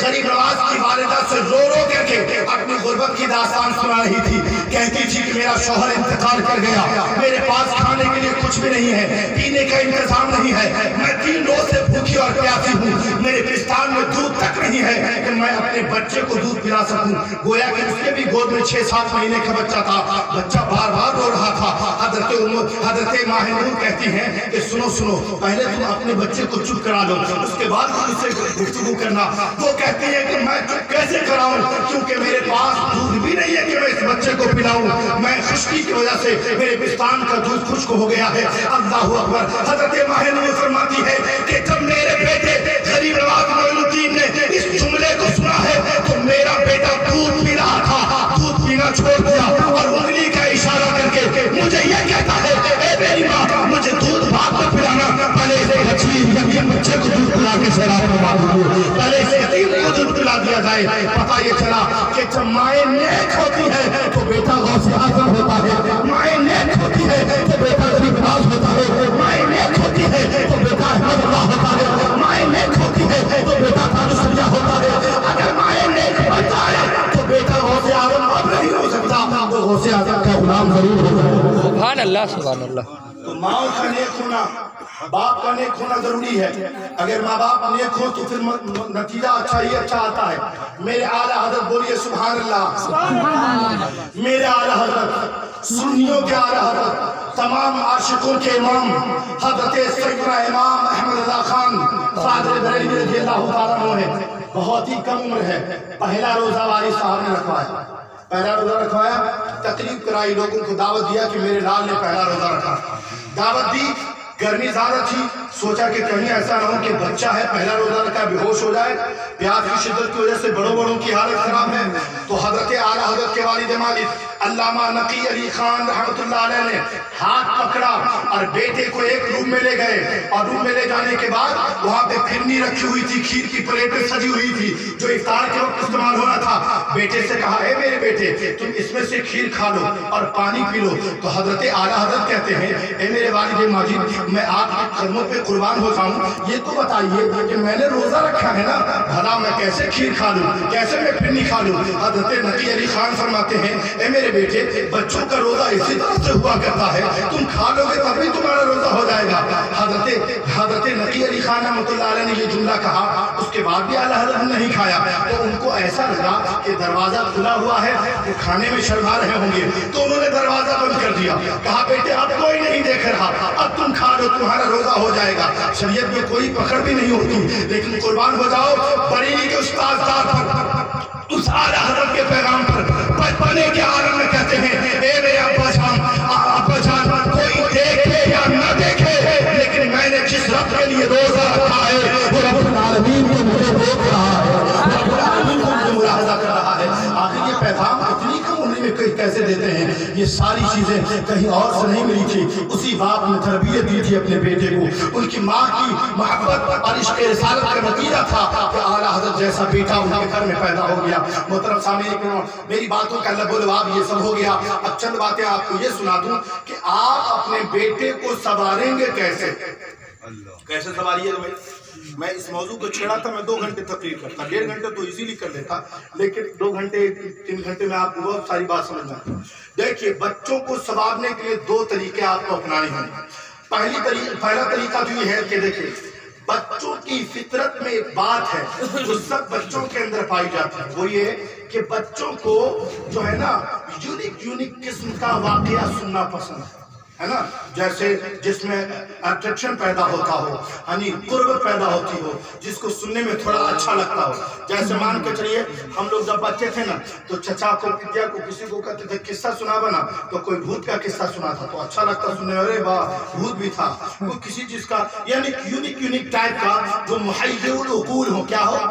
A: غریب نواز کی والدہ سے رو رو کر کے اپنی غربت کی داستان سنا رہی تھی۔ کہتی تھی کہ میرا شوہر انتقال کر گیا، میرے پاس کھانے کے لیے کچھ بھی نہیں ہے، پینے کا انتظام نہیں ہے، میں 3 روز سے بھوکی اور پیاسی ہوں، میرے پستان میں دودھ تک نہیں ہے کہ میں اپنے بچے کو دودھ پلا سکوں۔ گویا کہ اس کے بھی گود میں 6-7 مہینے کا بچہ تھا، بچہ بار بار رو رہا تھا۔ حضرت ماہ نور کہتی ہیں کہ سنو سنو، پہلے تم اپنے بچے کو چپ کرا لو، اس کے بعد تم اس سے گفتگو کرنا۔ وہ کہتی ہیں کہ میں چپ کیسے کراؤں، کیونکہ میرے پاس دودھ بھی نہیں ہے کہ میں اس بچے کو پلاؤں، میں خشکی کی وجہ سے میرے پستان کا دودھ خشک ہو گیا ہے۔ اللہ اکبر۔ حضرت ماہ نور فرماتی ہے کہ جب میرے بیٹے غریب نواز معین الدین نے اس جملے کو سنا ہے تو میرا بیٹا دودھ پی رہا تھا، دودھ پینا چھوڑ دیا اور انگلی کا اشارہ کر کے مجھے یہ کہتا ہے اے میری ماں مجھے دودھ بعد میں پلانا، پہلے اسے یتیم بچے کو دودھ پلا کے سیراب کروا دیجیے، پہلے اسے یتیم کو دودھ پلا دیا جائے۔ پتہ یہ چلا کہ جب مائیں نیک ہوتی ہے تو بیٹا غوث اعظم ہوتا ہے، مائیں نیک ہوتی ہے تو بیٹا غریب نواز ہوتا ہے، مائیں نیک ہوتی ہے تو بیٹا احمد اللہ ہوتا ہے، مائیں نیک ہوتی ہے تو بیٹا تاج سریا ہوتا ہے۔ اگر مائیں نیک بن جائے تو بیٹا غوث اعظم اب نہیں ہو سکتا، تو غوث اعظم کا غلام ضرور ہوتا ہے۔
C: سبحان اللہ، سبحان اللہ۔
A: تو ماں کا نیک ہونا، باپ کا نیک ہونا ضروری ہے۔ اگر ماں باپ نیک ہو تو پھر نتیجہ اچھا ہی اچھا آتا ہے۔ میرے اعلیٰ حضرت بولیے سبحان اللہ۔ میرے اعلیٰ حضرت، سنیوں کے اعلیٰ حضرت، تمام عاشقوں کے امام حضرت سیدنا امام احمد رضا خان صادق بریلوی رضی اللہ تعالیٰ عنہ ہے۔ بہت ہی کم عمر ہے، پہلا روزہ وارث صاحب نے رکھوایا، پہلا روزہ رکھوایا، تقریب کرائی، لوگوں کو دعوت دیا کہ میرے لال نے پہلا روزہ رکھا، دعوت دی۔ گرمی زیادہ تھی، سوچا کہ کہیں ایسا نہ ہو کہ بچہ ہے پہلا روزہ رکھا بے ہوش ہو جائے، پیاس کی شدت کی وجہ سے بڑوں کی حالت خراب ہے۔ تو حضرت اعلیٰ حضرت کے والد مالک علامہ نقی علی خان رحمۃ اللہ علیہ نے ہاتھ پکڑا اور بیٹے کو ایک روم میں لے گئے، اور روم میں لے جانے کے بعد وہاں پہ پھرنی رکھی ہوئی تھی، کھیر کی پلیٹیں سجی ہوئی تھی جو افطار کے وقت استعمال ہونا تھا۔ بیٹے سے کہا اے میرے بیٹے تم اس میں سے کھیر کھا لو اور پانی پی لو۔ تو حضرت اعلیٰ حضرت کہتے ہیں اے میرے والد ماجد میں آپ کے قدموں پہ قربان ہو جاؤں، یہ تو بتائیے کہ میں نے روزہ رکھا ہے نا، بھلا میں کیسے کھیر کھا لوں، کیسے میں پھرنی کھا لوں۔ حضرت نقی علی خان فرماتے ہیں اے میرے بیٹے بچوں کا روزہ اسی طرح سے ہوا کرتا ہے، تم کھا لو گے تبھی تمہارا روزہ ہو جائے گا۔ حضرت نقی علی خان رحمۃ اللہ علیہ نے یہ جملہ کہا، اس کے بعد بھی اعلیٰ حضرت نے نہیں کھایا، تو ان کو ایسا لگا کہ دروازہ کھلا ہوا ہے، وہ کھانے میں شرما رہے ہوں گے، تو انہوں نے دروازہ بند کر دیا، کہا بیٹے اب کوئی نہیں دیکھ رہا، اب تم کھا لو تمہارا روزہ ہو جائے گا۔ شریعت میں کوئی پکڑ بھی نہیں ہوتی، لیکن قربان ہو جاؤ بریلی کے استاد پر، اس اعلیٰ حضرت کے پیغام پر، بچپنے کے عالم میں کہتے ہیں اے میرے ابا جان کوئی دیکھے یا نہ دیکھے، لیکن میں نے جس رب کے لیے روزہ رکھا ہے وہ رب العالمین کو مجھے دیکھ رہا ہے، رب العالمین کو مجھے ملاحظہ کر رہا ہے۔ آخر یہ پیغام اتنی کم عمر میں کیسے دیتے ہیں؟ یہ ساری چیزیں کہیں اور سے نہیں ملی تھی، اسی باپ نے تربیت دی تھی اپنے بیٹے کو، ان کی ماں کی محبت اور عشق رسالت کا نتیجہ تھا کہ اعلیٰ حضرت جیسا بیٹا ان کے گھر میں پیدا ہو گیا۔ محترم سامعین، میری باتوں کا لب و لباب یہ سب ہو گیا، اب چند باتیں آپ کو یہ سنا دوں کہ آپ اپنے بیٹے کو سنواریں گے کیسے؟ کیسے سنواریے گا بھائی؟ میں اس موضوع کو چھیڑا تھا، میں 2 گھنٹے تقریر کرتا، 1.5 گھنٹے تو ایزیلی کر لیتا، لیکن 2 گھنٹے 3 گھنٹے میں آپ کو بہت ساری بات سمجھنا ہے۔ دیکھیے بچوں کو سنوارنے کے لیے 2 طریقے آپ کو اپنانے ہیں۔ پہلا طریقہ تو یہ ہے کہ دیکھیے بچوں کی فطرت میں ایک بات ہے جو سب بچوں کے اندر پائی جاتی ہے، وہ یہ کہ بچوں کو جو ہے نا یونیک قسم کا واقعہ سننا پسند ہے۔ ہے نا, جیسے جس میں اٹریکشن پیدا ہوتا ہو, یعنی قربت پیدا ہوتی ہو, جس کو سننے میں تھوڑا اچھا لگتا ہو. جیسے مان کے چلیے ہم لوگ جب بچے تھے نا تو چچا کو پتیا کو کسی کو کہتے تھے قصہ سنا بنا, تو کوئی بھوت کا قصہ سنا تھا تو اچھا لگتا سننے, ارے واہ بھوت بھی تھا, کوئی کسی چیز کا یعنی یونیک ٹائپ کا جو محیر العقول ہو. کیا ہو؟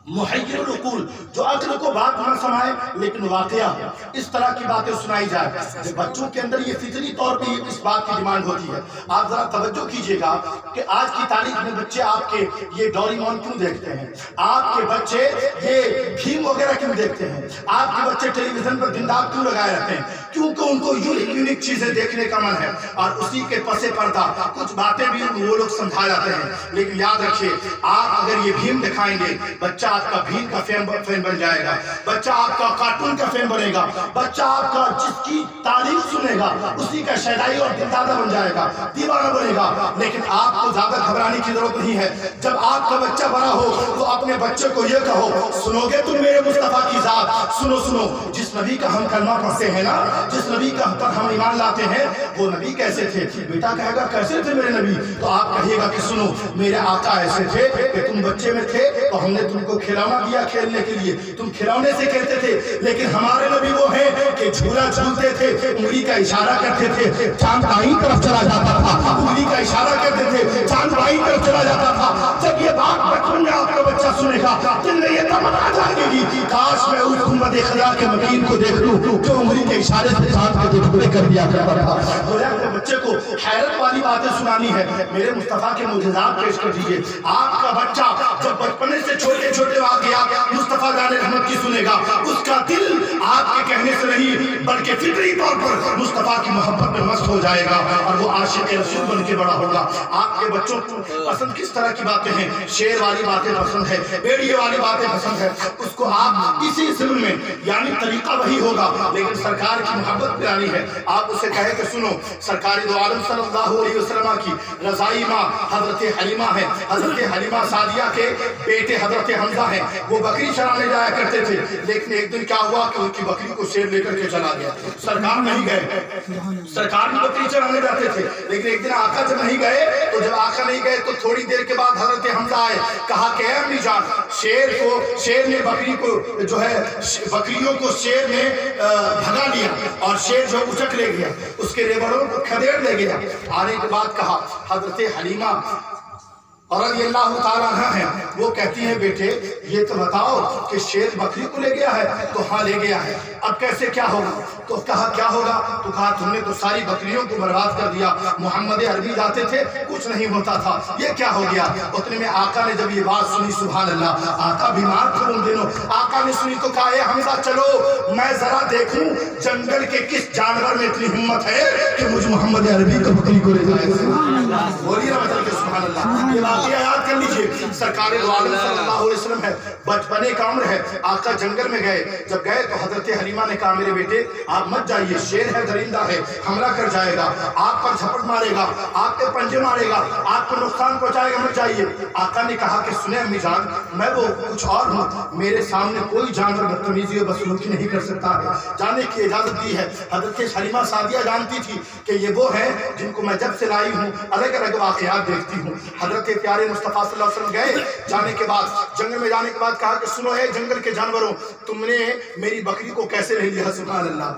A: محیر العقول, جو عقل کو بات نہ سمائے لیکن واقعہ اس طرح کی باتیں سنائی جائے. بچوں کے اندر یہ فطری طور پہ اس بات کی ڈیمانڈ ہوتی ہے. آپ ذرا توجہ کیجئے گا کہ آج کی تاریخ میں بچے آپ کے یہ ڈوریمون کیوں دیکھتے ہیں, آپ کے بچے یہ بھیم وغیرہ کیوں دیکھتے ہیں, آپ کے بچے ٹیلی ویژن پر دن رات کیوں لگائے رہتے ہیں, کیونکہ ان کو یونیک چیزیں دیکھنے کا من ہے. اور اسی کے پس پردہ کچھ باتیں بھی وہ لوگ سمجھا جاتے ہیں. لیکن یاد رکھیے, آپ اگر یہ بھیم دکھائیں گے, بچہ آپ کا بھیم کا فین بن جائے گا, بچہ آپ کا کارٹون کا فین بنے گا, بچہ آپ کا جس کی تعریف سنے گا اسی کا شیدائی اور دلدادہ بن جائے گا, دیوانہ بنے گا. لیکن آپ کو زیادہ گھبرانے کی ضرورت نہیں ہے. جب آپ کا بچہ بڑا ہو تو اپنے بچے کو یہ کہو, سنو گے تم میرے مصطفیٰ کی ذات, سنو جس نبی کا ہم کلمہ پڑھتے ہیں نا, جس نبی کا پر ہم ایمان لاتے ہیں, وہ نبی کیسے تھے؟ بیٹا کہے گا کیسے تھے میرے نبی؟ تو آپ کہیے گا کہ سنو میرے آقا ایسے تھے کہ تم بچے میں تھے تو ہم نے تم کو کھلونا دیا کھیلنے کے لیے, تم کھلونے سے کھیلتے تھے. لیکن ہمارے نبی وہ ہیں کہ جھولا جھولتے تھے, انگلی کا اشارہ کرتے تھے, چاند بائیں طرف چلا جاتا تھا, انگلی کا اشارہ کرتے تھے, چاند بائیں طرف چلا جاتا تھا. جب یہ بات بچپن میں آپ کا بچہ سنے گا, دل میں یہ تمنا جاگے گی, کاش میں اس گنبد خدا کے مکین کو دیکھ لوں جو انگلی کے اشارے سے چاند کے ٹکڑے کر دیا کرتا تھا. گویا اپنے بچے کو حیرت والی باتیں سنانی ہے, میرے مصطفیٰ کے معجزات پیش کر دیجئے. آپ کا بچہ جب بچپنے سے چھوٹے واقعات مصطفیٰ جان رحمت کی سنے گا, اس کا دل آپ کے کہنے سے نہیں بلکہ فطری طور پر مصطفیٰ کی محبت میں مست ہو جائے گا اور وہ عاشق رسول بن کے بڑا ہوگا. آپ کے بچوں کو پسند کس طرح کی باتیں ہیں؟ شعر والی باتیں پسند ہے, بیڑیے والی باتیں پسند ہے. اس کو آپ اسی سمن میں, یعنی طریقہ وہی ہوگا لیکن سرکار کی محبت پلانی ہے. آپ اسے کہے کہ سنو سرکار دو عالم صلی اللہ علیہ وسلم کی رضائی ماں حضرت حلیمہ ہے, حضرت حلیمہ سعدیہ کے بیٹے حضرت حمزہ ہیں, وہ بکری چرانے جایا کرتے تھے. لیکن ایک دن کیا ہوا کہ ان کی بکری کو شیر لے کر کے چلا گیا. سرکار نہیں گئے, سرکار بھی بکری چرانے جاتے تھے, لیکن ایک دن آقا جب نہیں گئے تو جب آقا نہیں گئے تو تھوڑی دیر کے بعد حضرت حمزہ آئے, کہا کہ اے امی جان, شیر نے بکری کو جو ہے بکریوں کو شیر نے بھگا لیا اور شیر جو اچک لے گیا, اس کے ریوڑوں کو کھدیڑ لے گیا. آنے کے بعد کہا حضرت حلیمہ اور رضی اللہ تعالیٰ عنہ ہیں, وہ کہتی ہیں بیٹے یہ تو بتاؤ کہ شیر بکری کو لے گیا ہے؟ تو ہاں لے گیا ہے, اب کیسے کیا ہوگا؟ تو کہا کیا ہوگا؟ تو کہا تم نے تو ساری بکریوں کو برباد کر دیا, محمد عربی جاتے تھے کچھ نہیں ہوتا تھا, یہ کیا ہو گیا؟ اتنے میں آقا نے جب یہ بات سنی, سبحان اللہ, آقا بیمار تھے ان دنوں, آقا نے سنی تو کہا اے حمزہ چلو میں ذرا دیکھوں جنگل کے کس جانور میں اتنی ہمت ہے کہ مجھ محمد عربی کو بکری کو لے جائے. بولیے نا مطلب کہ سبحان اللہ. یہ واقعہ یاد کر لیجئے, سرکار دو عالم صلی اللہ علیہ وسلم ہے, بچپنے کا عمر ہے, آقا جنگل میں گئے. جب گئے تو حضرت حلیمہ نے کہا میرے بیٹے آپ مت جائیے, شیر ہے, درندہ ہے, حملہ کر جائے گا, آپ پر جھپٹ مارے گا, آپ کے پنجے مارے گا, آپ کو نقصان پہنچائے گا, مت جائیے. آقا نے کہا کہ سنیں امی جان, میں وہ کچھ اور ہوں, میرے سامنے کوئی جانور بدتمیزی و بدسلوکی نہیں کر سکتا ہے, جانے کی اجازت دی ہے. حضرت حلیمہ سعدیہ جانتی تھی کہ یہ وہ ہیں جن کو میں جب سے لائی ہوں الگ الگ واقعات دیکھتی ہوں. حضرت پیارے مصطفیٰ صلی اللہ علیہ وسلم گئے, جانے کے بعد جنگل میں جانے کے بعد کہا کہ سنو ہے جنگل کے جانوروں, تم نے میری بکری کو کیسے لے لیا؟ سبحان اللہ,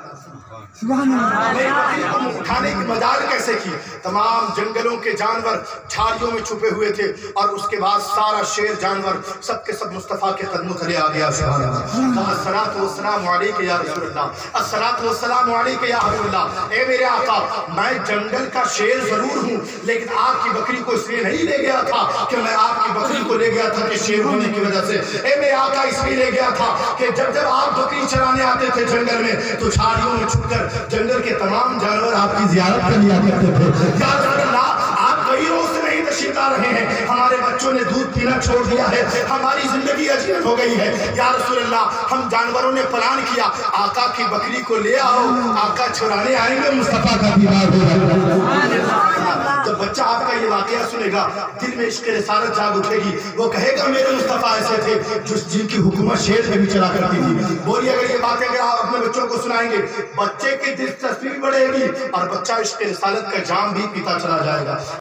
A: میری بکری کو اٹھانے کی مجال کیسے کی؟ تمام جنگلوں کے جانور جھاڑیوں میں چھپے ہوئے تھے اور اس کے بعد سارا شیر جانور سب کے سب مصطفیٰ کے قدموں تلے آ گیا. سبحان اللہ. الصلاۃ والسلام علیک یا رسول اللہ, الصلاۃ والسلام علیک یا حبیب اللہ. اے میرے آقا, میں جنگل کا شیر ضرور ہوں لیکن آپ کی بکری کو اس لیے نہیں لے گیا تھا کہ میں آپ کی بکری کو لے گیا تھا کہ شیر ہونے کی وجہ سے. اے میرے آقا اس لیے لے گیا تھا کہ جب آپ بکری چرانے آتے تھے جنگل میں تو جھاڑیوں میں چھپ کر جنگل کے تمام جانور آپ کی زیارت کر لیا کرتے تھے. یا رسول اللہ, آپ کئی روز سے نہیں تشریف لا رہے ہیں, ہمارے بچوں نے دودھ پینا چھوڑ دیا ہے, ہماری زندگی عجیب ہو گئی ہے. یا رسول اللہ, ہم جانوروں نے پلان کیا آقا کی بکری کو لے آؤ, آقا چھڑانے آئیں گے, مصطفیٰ کا دیدار ہو جائے گا. جب بچہ آپ کا یہ واقعہ سنے گا، دل میں عشق رسالت جاگ اٹھے گی، وہ کہے گا میرے مصطفیٰ ایسے تھے جن کی حکومت شیر پہ بھی چلا کرتی تھی۔ بولیے اگر یہ باتیں اگر آپ اپنے بچوں کو سنائیں گے، بچے کی دلچسپی بھی بڑھے گی اور بچہ عشق رسالت کا جام بھی پیتا چلا جائے گا۔